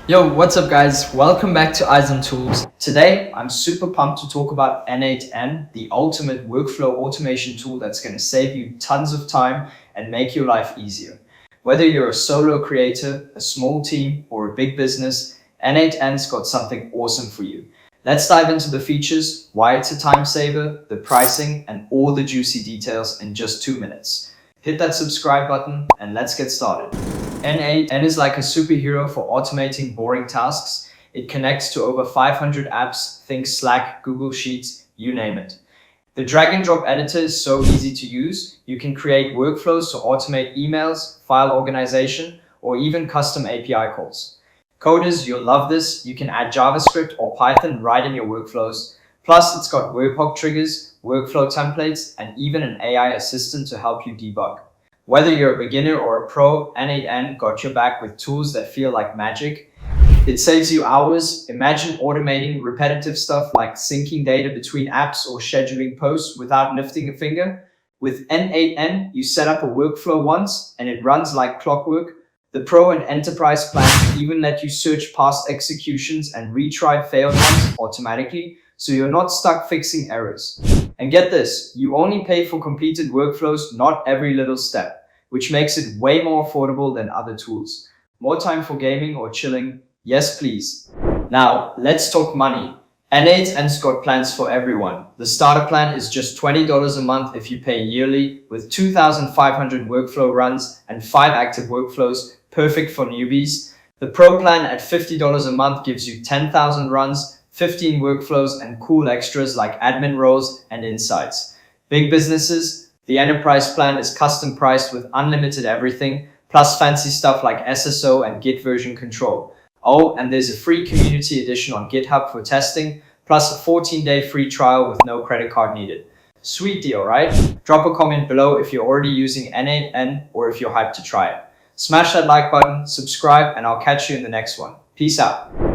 Yo, what's up guys? Welcome back to Eyes on Tools. Today, I'm super pumped to talk about n8n, the ultimate workflow automation tool that's going to save you tons of time and make your life easier. Whether you're a solo creator, a small team, or a big business, n8n's got something awesome for you. Let's dive into the features, why it's a time saver, the pricing, and all the juicy details in just 2 minutes. Hit that subscribe button and let's get started. n8n is like a superhero for automating boring tasks. It connects to over 500 apps, think Slack, Google Sheets, you name it. The drag and drop editor is so easy to use. You can create workflows to automate emails, file organization, or even custom API calls. Coders, you'll love this. You can add JavaScript or Python right in your workflows. Plus, it's got webhook triggers, workflow templates, and even an AI assistant to help you debug. Whether you're a beginner or a pro, n8n got your back with tools that feel like magic. It saves you hours. Imagine automating repetitive stuff like syncing data between apps or scheduling posts without lifting a finger. With n8n, you set up a workflow once and it runs like clockwork. The Pro and Enterprise plans even let you search past executions and retry failed ones automatically, so you're not stuck fixing errors. And get this, you only pay for completed workflows, not every little step, which makes it way more affordable than other tools. More time for gaming or chilling? Yes, please. Now, let's talk money. n8n's got plans for everyone. The starter plan is just $20 a month if you pay yearly, with 2,500 workflow runs and 5 active workflows, perfect for newbies. The Pro plan at $50 a month gives you 10,000 runs, 15 workflows, and cool extras like admin roles and insights. Big businesses, the Enterprise plan is custom priced with unlimited everything, plus fancy stuff like SSO and Git version control. Oh, and there's a free community edition on GitHub for testing, plus a 14-day free trial with no credit card needed. Sweet deal, right? Drop a comment below if you're already using n8n or if you're hyped to try it. Smash that like button, subscribe, and I'll catch you in the next one. Peace out.